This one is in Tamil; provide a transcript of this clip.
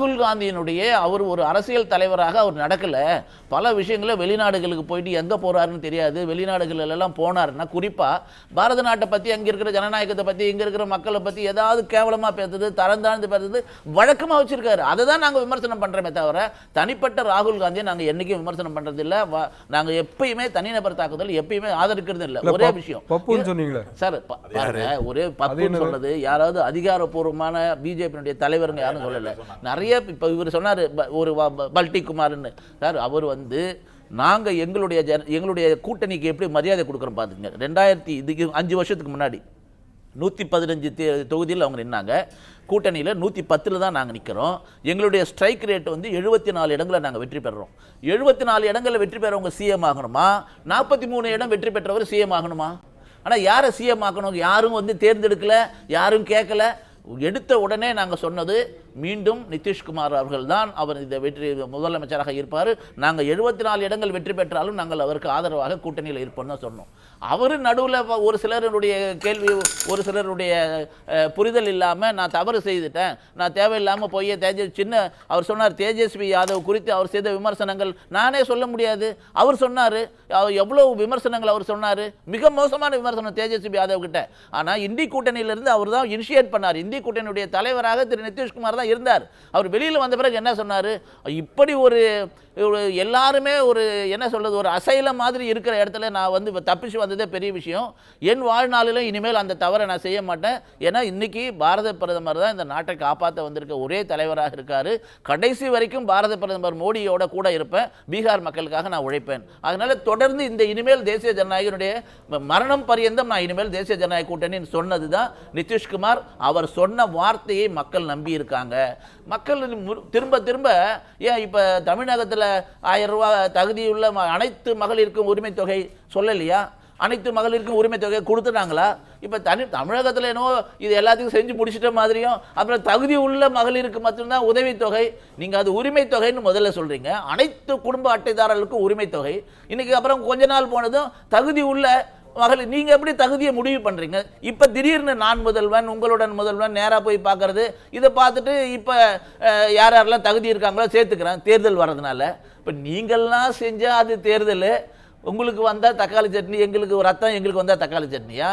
ராகுல் காந்தியினுடைய அவர் ஒரு அரசியல் தலைவராக அவர் நடக்கல. பல விஷயங்கள வெளிநாடுகளுக்கு போயிட்டு எங்க போறாருன்னு தெரியாது. வெளிநாடுகள் எல்லாம் போனாருன்னா குறிப்பா பாரத நாட்டை பத்தி, அங்க இருக்கிற ஜனநாயகத்தை பத்தி, இங்க இருக்கிற மக்களை பத்தி ஏதாவது கேவலமா பேசுறது, தரந்தாழ்ந்து பேசுறது வழக்கமா வச்சிருக்காரு. அதை தான் நாங்க விமர்சனம் பண்றோமே தவிர தனிப்பட்ட ராகுல் காந்தியை நாங்க என்னைக்கும் விமர்சனம் பண்றது இல்ல. நாங்க எப்பயுமே தனிநபர் தாக்குதல் எப்பயுமே ஆதரிக்கிறது இல்ல. ஒரே விஷயம் சொன்னீங்களே சார், ஒரே பப்புன்னு சொல்றது யாராவது அதிகாரப்பூர்வமான பிஜேபியினுடைய தலைவருங்க யாரும் சொல்லல. நிறைய இப்ப இவர் சொன்னாரு ஒரு பல்டி குமார்னு சார், அவர் நாங்க எங்களுடைய கூட்டணிக்கு எப்படி மரியாதை கொடுக்குறோம் பாத்துங்க. 5 வருஷத்துக்கு முன்னாடி 115 தொகுதியில் அவங்க நின்னாங்க. கூட்டணியில் 110 தான் நாங்கள் நிற்கிறோம். எங்களுடைய ஸ்ட்ரைக் ரேட் 74 இடங்களை நாங்கள் வெற்றி பெறுறோம். 74 இடங்களில் வெற்றி பெறவங்க சிஎம் ஆகணுமா? 43 இடம் வெற்றி பெற்றவர் சிஎம் ஆகணுமா? ஆனால் யாரை சிஎம் ஆக்கணும் யாரும் தேர்ந்தெடுக்கல, யாரும் கேட்கல. எடுத்த உடனே நாங்கள் சொன்னது மீண்டும் நிதிஷ்குமார் அவர்கள் தான் அவர் இந்த வெற்றி முதலமைச்சராக இருப்பார். நாங்கள் 74 இடங்கள் வெற்றி பெற்றாலும் நாங்கள் அவருக்கு ஆதரவாக கூட்டணியில் இருப்போம் தான் சொன்னோம். அவர் நடுவில் ஒரு சிலருடைய கேள்வி, ஒரு சிலருடைய புரிதல் இல்லாமல் நான் தவறு செய்துட்டேன், நான் தேவையில்லாமல் போய் அவர் சொன்னார் தேஜஸ்வி யாதவ் குறித்து அவர் செய்த விமர்சனங்கள் நானே சொல்ல முடியாது. அவர் சொன்னார் எவ்வளவு விமர்சனங்கள் அவர் சொன்னார், மிக மோசமான விமர்சனம் தேஜஸ்வி யாதவ் கிட்ட. ஆனால் இந்தி கூட்டணியிலிருந்து அவர் தான் இனிஷியேட் பண்ணார். இந்தி கூட்டணியுடைய தலைவராக திரு நிதிஷ்குமார் தான் இருந்தார். அவர் வெளியில் வந்த பிறகு என்ன சொன்னார், இப்படி ஒரு எல்லாருமே ஒரு என்ன சொல்றது ஒரு அசைலம் மாதிரி இருக்கிற இடத்துல நான் தப்பிச்சு வந்ததே பெரிய விஷயம். என் வாழ்நாளிலும் இனிமேல் அந்த தவறை நான் செய்ய மாட்டேன். ஏன்னா இன்னைக்கு பாரத பிரதமர் தான் இந்த நாட்டை காப்பாற்ற வந்திருக்க ஒரே தலைவராக இருக்காரு. கடைசி வரைக்கும் பாரத பிரதமர் மோடியோட கூட இருப்பேன். பீகார் மக்களுக்காக நான் உழைப்பேன். அதனால தொடர்ந்து இந்த இனிமேல் தேசிய ஜனநாயகனுடைய மரணம் பரியந்தம் நான் இனிமேல் தேசிய ஜனநாயக கூட்டணி சொன்னது தான் நிதிஷ்குமார். அவர் சொன்ன வார்த்தையை மக்கள் நம்பி இருக்காங்க. மக்கள் திரும்ப திரும்ப ஏன் இப்ப தமிழகத்தில் 1000 ரூபாய் தகுதியுள்ள அனைத்து மகளிருக்கும் உரிமை தொகை சொல்லலையா? அனைத்து மகளிருக்கும் உரிமை தொகை கொடுத்துட்டாங்களா? இப்ப தமிழகத்தில் என்னவோ இது எல்லாத்தையும் செஞ்சு முடிச்சிட்ட மாதிரியும் அப்புறம் தகுதி உள்ள மகளிருக்கு மட்டும்தான் உதவித்தொகை. நீங்க அது உரிமை தொகைன்னு முதல்ல சொல்றீங்க. அனைத்து குடும்ப அட்டைதாரர்களுக்கும் உரிமை தொகை. இன்னைக்கு அப்புறம் கொஞ்ச நாள் போனதும் தகுதி உள்ள மகளிர், நீங்க எப்படி தகுதியை முடிவு பண்றீங்க? இப்ப திடீர்னு நான் முதல்வன், உங்களுடன் முதல்வன் நேரா போய் பார்க்கறது, இதை பார்த்துட்டு இப்ப யார் யாரெல்லாம் தகுதி இருக்காங்களோ சேர்த்துக்கிறேன் தேர்தல் வர்றதுனால. இப்ப நீங்கள்லாம் செஞ்சா அது தேர்தல், உங்களுக்கு வந்தா தக்காளி சட்னி, எங்களுக்கு ரத்தம், எங்களுக்கு வந்தா தக்காளி சட்னியா?